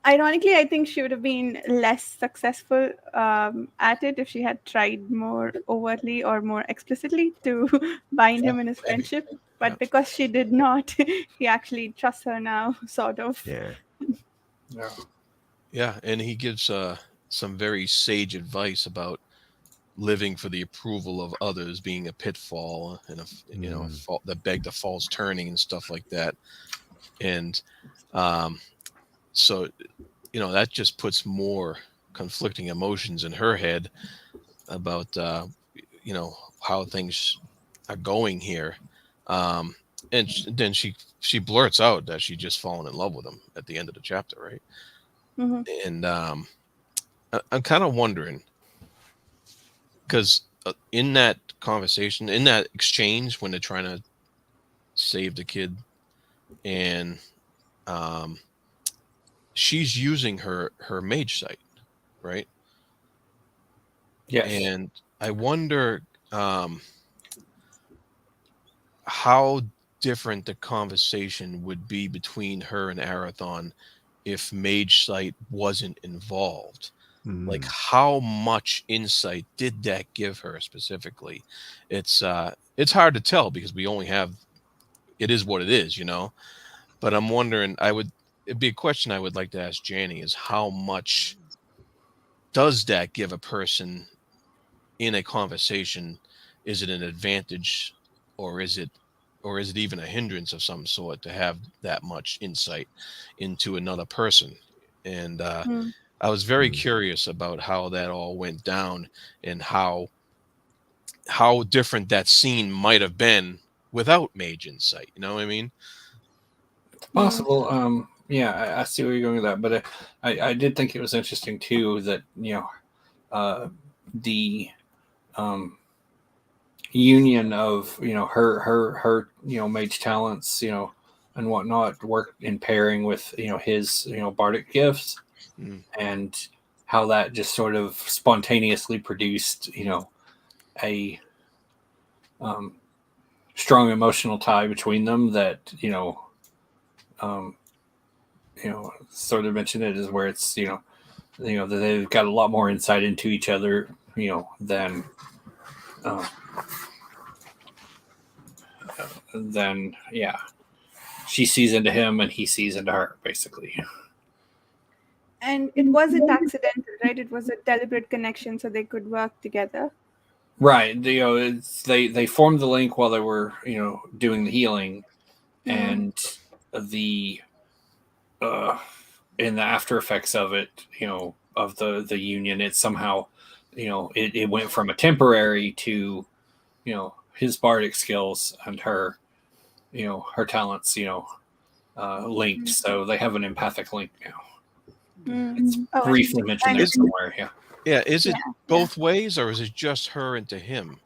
Ironically, I think she would have been less successful at it if she had tried more overtly or more explicitly to bind him in his Maybe. friendship. Yeah. But because she did not, he actually trusts her now, sort of. Yeah. Yeah. Yeah, and he gives some very sage advice about living for the approval of others being a pitfall and a fault that begged a false turning and stuff like that. And um, so that just puts more conflicting emotions in her head about how things are going here. Um, and then she blurts out that she just fallen in love with him at the end of the chapter, right? Hmm. And I'm kind of wondering because in that conversation, in that exchange, when they're trying to save the kid, and um, she's using her mage sight, right? Yes. And I wonder how different the conversation would be between her and Arathon if mage sight wasn't involved. Like, how much insight did that give her specifically? It's hard to tell because we only have, it is what it is, But I'm wondering, it'd be a question I would like to ask Janny, is how much does that give a person in a conversation? Is it an advantage, or is it even a hindrance of some sort to have that much insight into another person? And Mm. I was very curious about how that all went down, and how different that scene might have been without mage insight. You know what I mean? Possible. Yeah, I see where you're going with that, but I did think it was interesting too that the union of her mage talents and whatnot worked in pairing with his bardic gifts, and how that just sort of spontaneously produced a strong emotional tie between them that sort of mentioned it is where it's that they've got a lot more insight into each other um, than she sees into him and he sees into her, basically. And it wasn't accidental, right? It was a deliberate connection so they could work together. Right. They formed the link while they were doing the healing, and the in the after effects of it, of the union, it somehow it went from a temporary to his bardic skills and her her talents linked, so they have an empathic link now. It's briefly mentioned there somewhere. Yeah, is it both ways, or is it just her into him?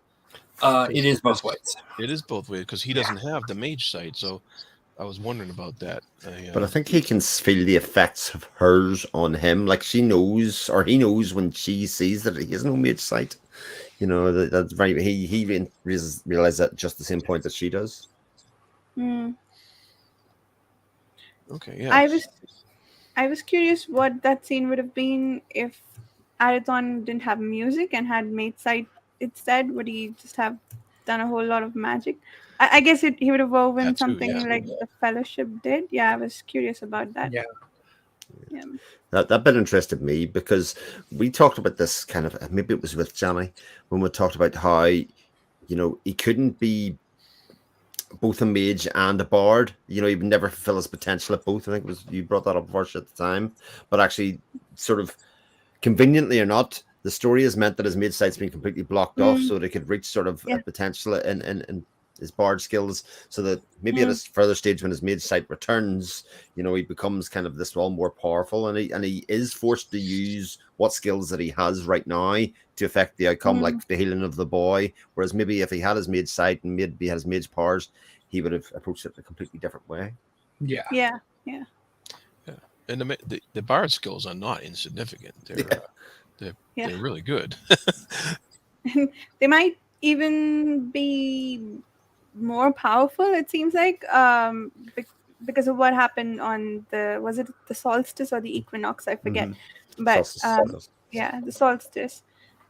It is both ways. It is both ways, because he doesn't have the mage sight, so I was wondering about that. But I think he can feel the effects of hers on him. Like, she knows, or he knows when she sees that he has no mage sight. That's very. He realizes that just the same point that she does. Okay, yeah. I was curious what that scene would have been if Arathon didn't have music and had mage sight instead. Would he just have done a whole lot of magic? I guess he would have woven That too, something yeah. like the Fellowship did. Yeah, I was curious about that. Yeah. That bit interested me because we talked about this kind of, maybe it was with Janny, when we talked about how he couldn't be both a mage and a bard. He would never fulfill his potential at both. I think it was you brought that up first at the time, but actually, sort of conveniently or not, the story has meant that his mage sight's been completely blocked off, so they could reach sort of a potential in his bard skills, so that maybe at a further stage when his mage sight returns, he becomes kind of this all more powerful, and he is forced to use what skills that he has right now to affect the outcome, like the healing of the boy. Whereas maybe if he had his mage sight and maybe had his mage powers, he would have approached it a completely different way. Yeah. And the bard skills are not insignificant. They're really good. They might even be more powerful, it seems like, because of what happened on was it the solstice or the equinox? I forget. But the solstice,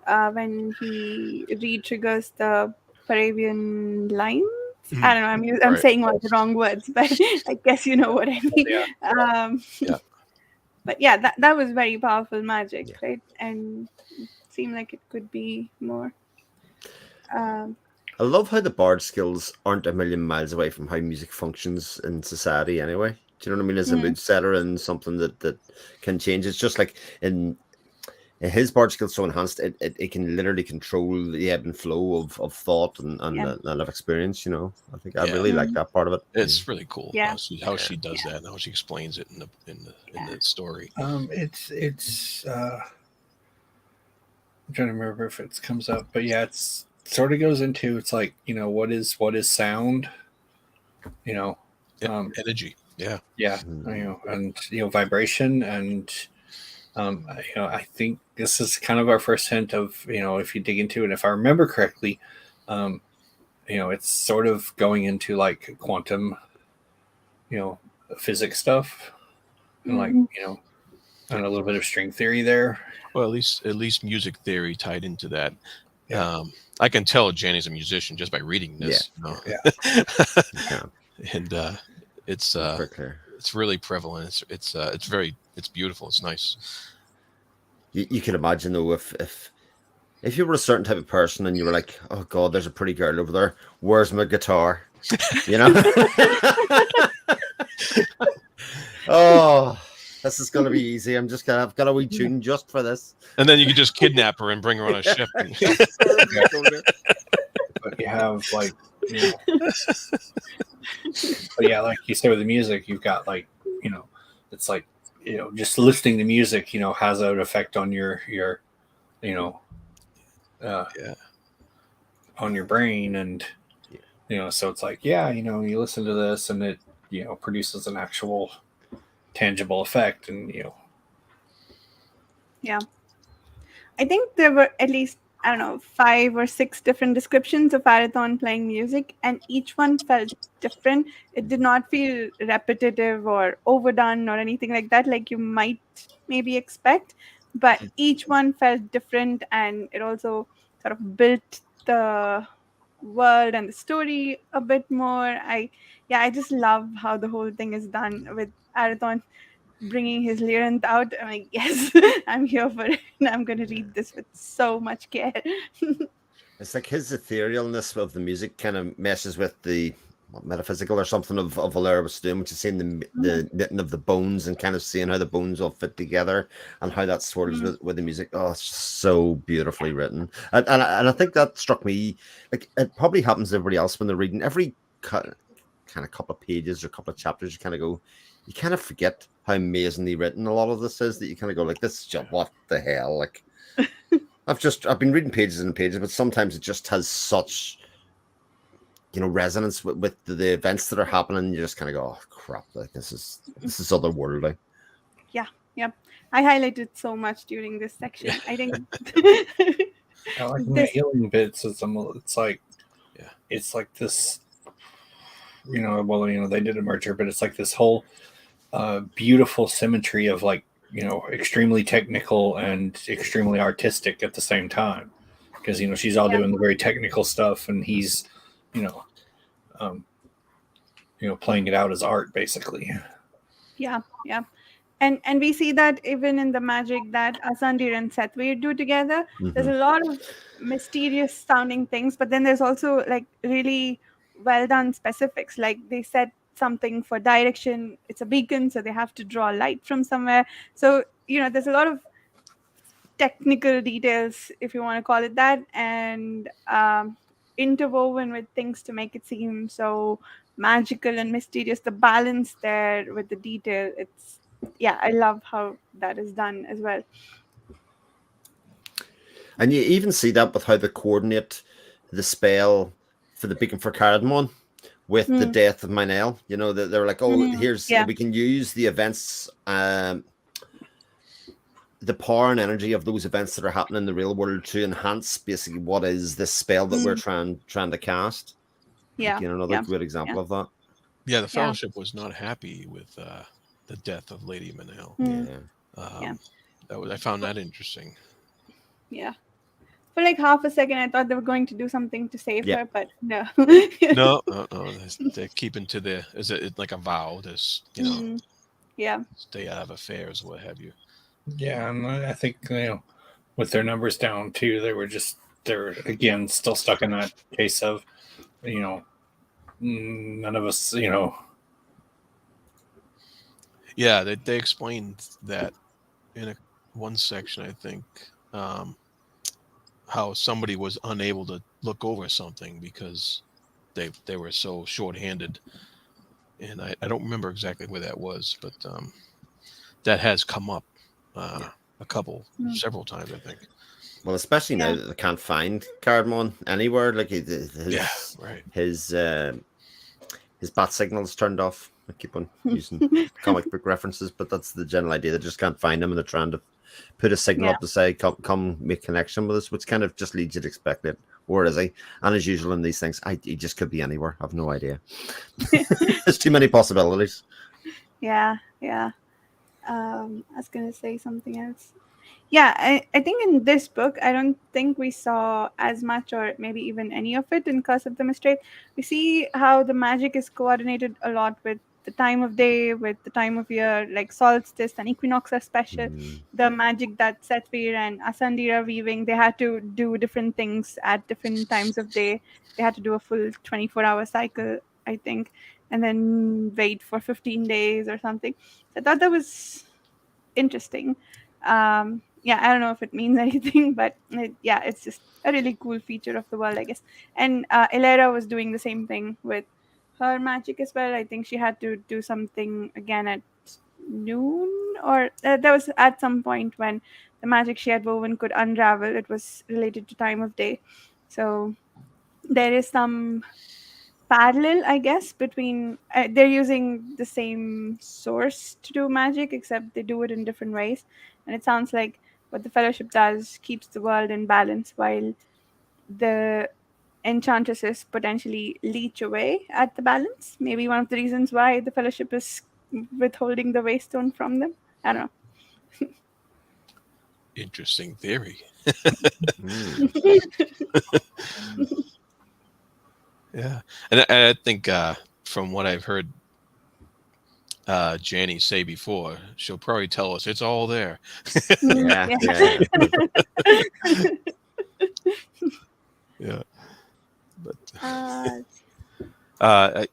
when he re-triggers the Paravian lines. I don't know. I'm saying all the wrong words, but I guess you know what I mean. But yeah, that was very powerful magic, right? And it seemed like it could be more. I love how the bard skills aren't a million miles away from how music functions in society anyway. Do you know what I mean? As a mood setter and something that can change. It's just like in his bard skills so enhanced, it can literally control the ebb and flow of thought and of experience. I think I really like that part of it. It's really cool. Yeah. How she does that and how she explains it in the story. It's I'm trying to remember if it comes up, but yeah, it's sort of goes into, it's like, what is sound, energy. And vibration, and I think this is kind of our first hint of, if you dig into it, if I remember correctly, it's sort of going into like quantum, physics stuff, and like, and a little bit of string theory there. Well, at least music theory tied into that. I can tell Janny's a musician just by reading this. Yeah. And it's Very clear. it's really prevalent. It's beautiful. It's nice. You can imagine though if you were a certain type of person and you were like, oh God, there's a pretty girl over there. Where's my guitar? You know? Oh, this is gonna be easy. I've got a wee tune just for this. And then you can just kidnap her and bring her on a ship. But you have like, but yeah, like you say with the music, you've got like, it's like, just listening to music, has an effect on your on your brain, and so it's like, you listen to this and it produces an actual tangible effect, and Yeah. I think there were at least, 5 or 6 different descriptions of Arathon playing music, and each one felt different. It did not feel repetitive or overdone or anything like that, like you might maybe expect, but each one felt different, and it also sort of built the world and the story a bit more. I just love how the whole thing is done with Arathon bringing his Lyranth out. I'm like, yes, I'm here for it. I'm going to read this with so much care. It's like his etherealness of the music kind of meshes with the metaphysical or something of Valera was doing, which is seeing the knitting of the bones and kind of seeing how the bones all fit together and how that swirls with the music. Oh, it's just so beautifully written. And I think that struck me, like it probably happens to everybody else when they're reading every kind of couple of pages or couple of chapters, you kind of forget how amazingly written a lot of this is, that you kind of go like, this is just, what the hell? Like I've been reading pages and pages, but sometimes it just has such, resonance with the events that are happening. You just kind of go, oh crap, like this is otherworldly. Yeah. I highlighted so much during this section. I think I like the healing bits. It's like this, they did a merger, but it's like this whole beautiful symmetry of like, extremely technical and extremely artistic at the same time, because she's all doing the very technical stuff and he's playing it out as art basically. Yeah. And we see that even in the magic that Asandir and Sethweir do together. There's a lot of mysterious sounding things, but then there's also like really well done specifics. Like they said something for direction, it's a beacon, so they have to draw light from somewhere. So there's a lot of technical details, if you want to call it that, and interwoven with things to make it seem so magical and mysterious. The balance there with the detail, I love how that is done as well. And you even see that with how they coordinate the spell for the beacon for Cardamon with the death of Minel. They're like, we can use the events, the power and energy of those events that are happening in the real world to enhance basically what is this spell that we're trying to cast. Yeah. Another good example of that. Yeah, the Fellowship was not happy with the death of Lady Manel. I found that interesting. Yeah. For like half a second, I thought they were going to do something to save her, but no. No. They're keeping to is it like a vow? This, stay out of affairs, what have you. Yeah, and I think with their numbers down too, they're again still stuck in that case of none of us Yeah, they explained that in one section, I think, how somebody was unable to look over something because they were so short-handed, and I don't remember exactly where that was, but that has come up several times, I think. Well, especially now that they can't find Cardamon anywhere, like his bat signal's turned off. I keep on using comic book references, but that's the general idea. They just can't find him, and they're trying to put a signal up to say, come make connection with us, which kind of just leads you to expect it. Where is he? And as usual in these things, he just could be anywhere. I have no idea. There's too many possibilities. Yeah. I was gonna say something else. Yeah, I think in this book, I don't think we saw as much or maybe even any of it in Curse of the Mistral. We see how the magic is coordinated a lot with the time of day, with the time of year, like solstice and equinox are special. Mm, The magic that Setvir and Asandi are weaving, they had to do different things at different times of day. They had to do a full 24-hour cycle, I think, and then wait for 15 days or something. So I thought that was interesting. Yeah, I don't know if it means anything, but yeah, it's just a really cool feature of the world, I guess. And Elera was doing the same thing with her magic as well. I think she had to do something again at noon, or there was at some point when the magic she had woven could unravel. It was related to time of day. So there is some parallel, I guess, between they're using the same source to do magic, except they do it in different ways. And it sounds like what the Fellowship does keeps the world in balance, while the enchantresses potentially leech away at the balance. Maybe one of the reasons why the Fellowship is withholding the Waystone from them. I don't Interesting theory. mm. Yeah, and I think from what I've heard Janny say before, she'll probably tell us it's all there. know. Yeah, Yeah. yeah, yeah. Yeah, but uh, uh,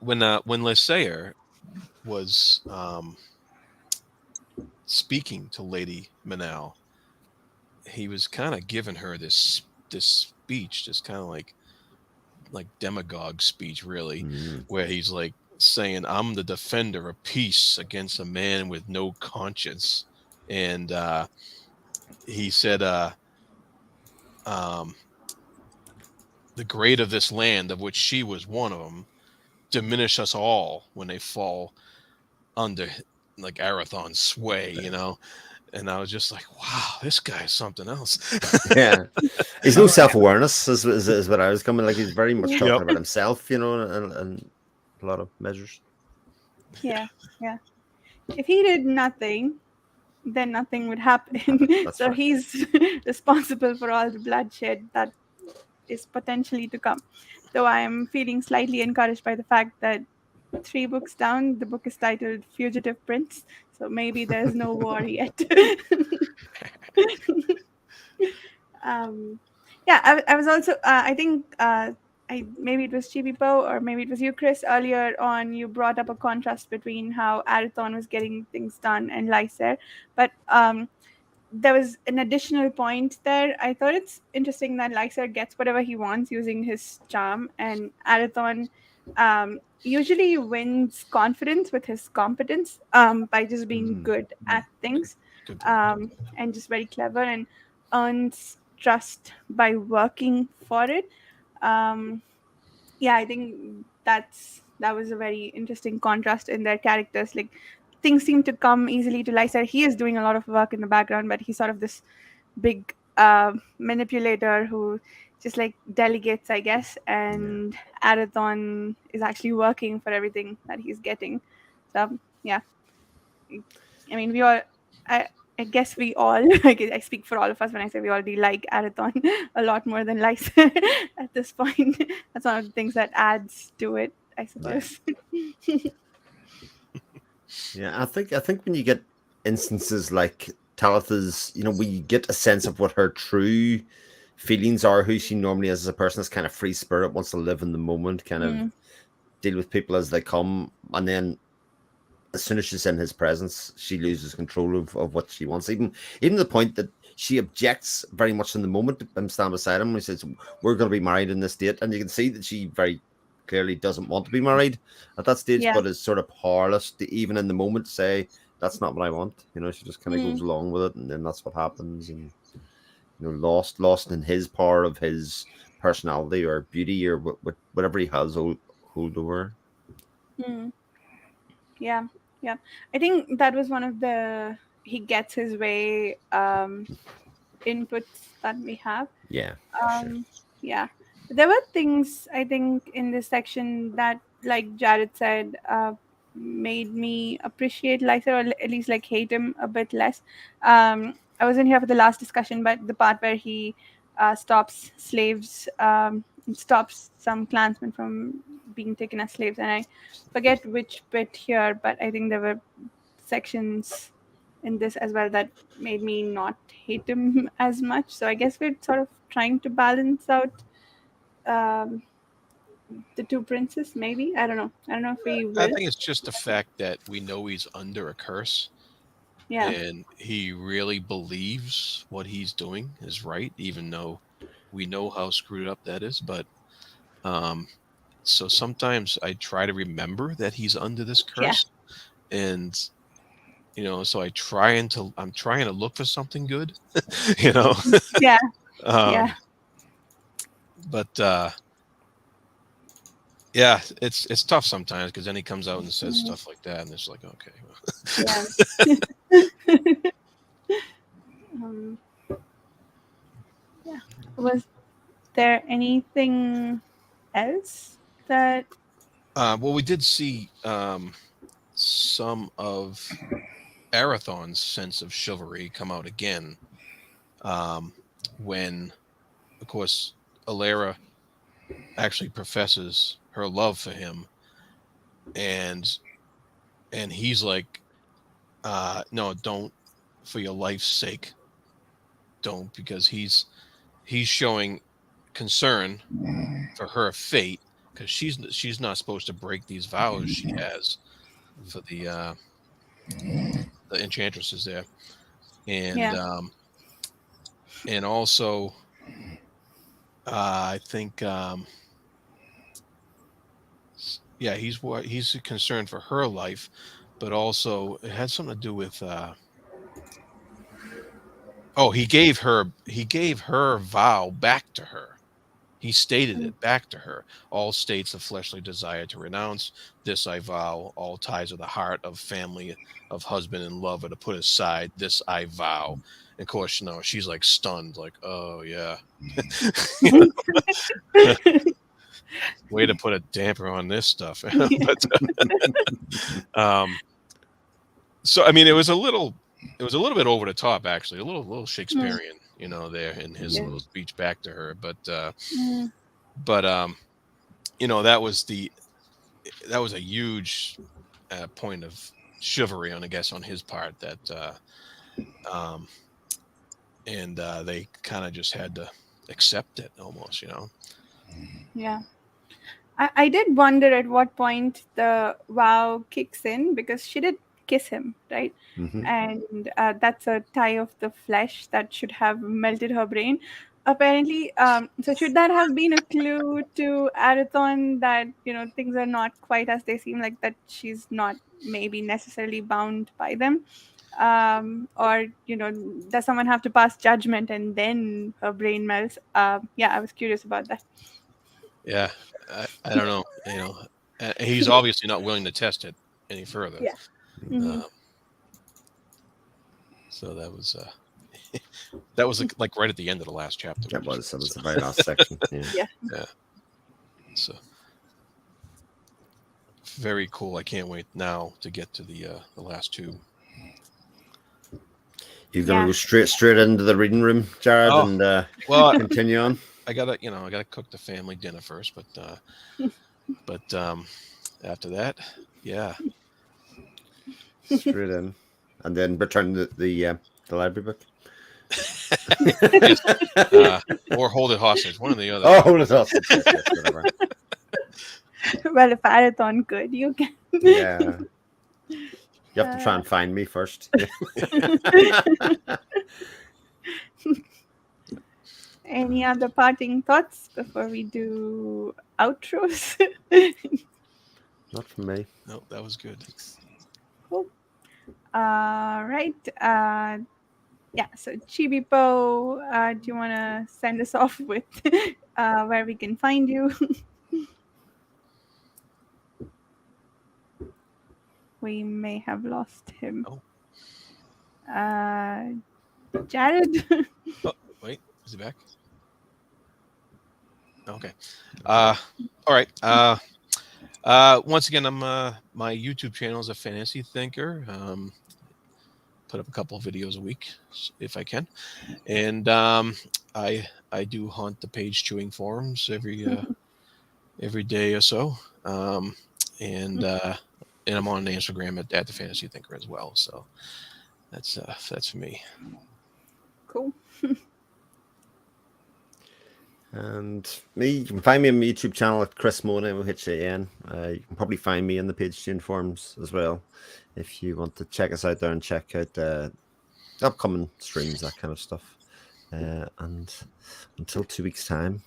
when Lysair was speaking to Lady Manal, he was kind of giving her this speech, this kind of like demagogue speech, really, Mm, where he's like saying, "I'm the defender of peace against a man with no conscience," and he said, um, "The great of this land, of which she was one of them, diminish us all when they fall under like Arathon's sway," you know. And I was just like, "Wow, this guy's something else." yeah. He's no self awareness, is what I was coming. Like he's very much yeah. Yep. talking about himself, and a lot of measures. Yeah. Yeah. If he did nothing, then nothing would happen. That's So fair. he's responsible for all the bloodshed that is potentially to come. Though I am feeling slightly encouraged by the fact that 3 books down, the book is titled Fugitive Prince. So maybe there's no war yet. um, yeah, I was also, I think, maybe it was Chibipo or maybe it was you, Chris, earlier on. You brought up a contrast between how Arathon was getting things done and Lysair. But there was an additional point there. I thought it's interesting that Lysair gets whatever he wants using his charm, and Arathon usually wins confidence with his competence by just being Mm, good at things, Good point. and just very clever, and earns trust by working for it. Um, yeah, I think that was a very interesting contrast in their characters. Like things seem to come easily to Lysa. He is doing a lot of work in the background, but he's sort of this big manipulator who just like delegates, I guess. yeah, And Arathon is actually working for everything that he's getting. So yeah, I mean, we all, I, I guess we all, I speak for all of us when I say we already like Arathon a lot more than Lysa at this point. That's one of the things that adds to it, I yeah, suppose. yeah. I think when you get instances like Talitha's, we get a sense of what her true feelings are, who she normally is as a person. Is kind of free spirit, wants to live in the moment, kind of Mm, deal with people as they come, and then as soon as she's in his presence, she loses control of what she wants. Even to the point that she objects very much in the moment to him stand beside him. He says, "We're going to be married in this date," and you can see that she very clearly doesn't want to be married at that stage, yeah. but is sort of powerless to even in the moment say, "That's not what I want." She just kind of goes Mm, along with it, and then that's what happens. And lost in his power of his personality or beauty or whatever he has hold over. mm, yeah. Yeah. I think that was one of the he gets his way inputs that we have. Yeah, for sure. Yeah. There were things I think in this section that, like Jared said, made me appreciate Lysa, or at least like hate him a bit less. I wasn't here for the last discussion, but the part where he stops slaves, stops some clansmen from being taken as slaves, and I forget which bit here, but I think there were sections in this as well that made me not hate him as much. So I guess we're sort of trying to balance out um, the two princes. Maybe I don't know if we I will. think it's just the fact that we know he's under a curse, Yeah, and he really believes what he's doing is right, even though we know how screwed up that is. But um, so sometimes I try to remember that he's under this yeah, curse, and so I'm trying to look for something good, you know. yeah, yeah. um, but yeah, it's tough sometimes because then he comes out and says Mhm. stuff like that, and it's like, okay, well, Yeah. um, yeah. Was there anything else that? well, we did see some of Arathon's sense of chivalry come out again um, when, of course, Alara actually professes her love for him, and he's like, no, don't, for your life's sake, don't, because he's showing concern for her fate because she's not supposed to break these vows she has for the enchantresses there, and Yeah, also I think yeah, he's concerned for her life, but also it had something to do with oh, he gave her vow back to her. He stated mm, it back to her. All states of fleshly desire to renounce. This I vow. All ties of the heart, of family, of husband and love are to put aside. This I vow. And of course, she's like stunned, like, oh yeah. Way to put a damper on this stuff. yeah, But um, so I mean, it was a little bit over the top, actually, a little mm, Shakespearean, there in his yeah, little speech back to her. But mm, but that was a huge point of chivalry on, I guess, on his part, that um, and they kind of just had to accept it almost. yeah. I did wonder at what point the vow kicks in because she did kiss him, right? Hmm. And that's a tie of the flesh that should have melted her brain. Apparently, so should that have been a clue to Arathon that things are not quite as they seem, like that she's not maybe necessarily bound by them, or does someone have to pass judgment and then her brain melts? Yeah, I was curious about that. Yeah, I don't know. He's obviously not willing to test it any further. Yeah. Hmm. Um, so that was like right at the end of the last chapter. That We was just read, the very last section. Yeah. Yeah. yeah. So very cool. I can't wait now to get to the last two. You're gonna Yeah. go straight into the reading room, Jared, Oh, and well, continue on. I gotta cook the family dinner first, but after that, yeah. Straight in, and then return the library book. Yes, or hold it hostage, one or the other. Oh, hold it hostage. Yes, whatever. Well, if Arathon could, you can. Yeah, you have to try and find me first. Any other parting thoughts before we do outros? Not for me. No, that was good. Cool. Right. Yeah. So Chibipo, do you want to send us off with where we can find you? We may have lost him. Oh. Jared. Oh, wait, is he back? Okay. All right. Once again, I'm my YouTube channel is a fantasy thinker. Put up a couple of videos a week if I can, and I do haunt the page chewing forums every day or so, and I'm on Instagram at the Fantasy Thinker as well. So that's for me. Cool. And me, you can find me on my YouTube channel at Chris Mona, MOHAN. You can probably find me in the page tune forums as well if you want to check us out there and check out upcoming streams, that kind of stuff. And until 2 weeks' time.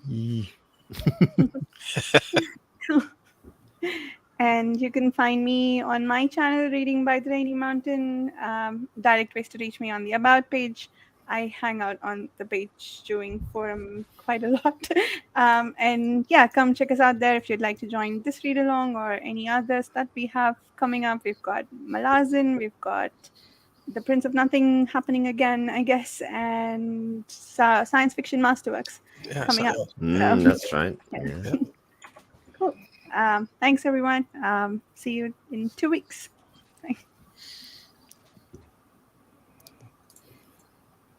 Yee. And you can find me on my channel, Reading by the Rainy Mountain. Direct ways to reach me on the About page. I hang out on the page chewing forum quite a lot. And yeah, come check us out there if you'd like to join this read along or any others that we have coming up. We've got Malazan, we've got The Prince of Nothing happening again, I guess, and Science Fiction Masterworks coming up. That's right. Yeah. Cool. Thanks, everyone. See you in 2 weeks.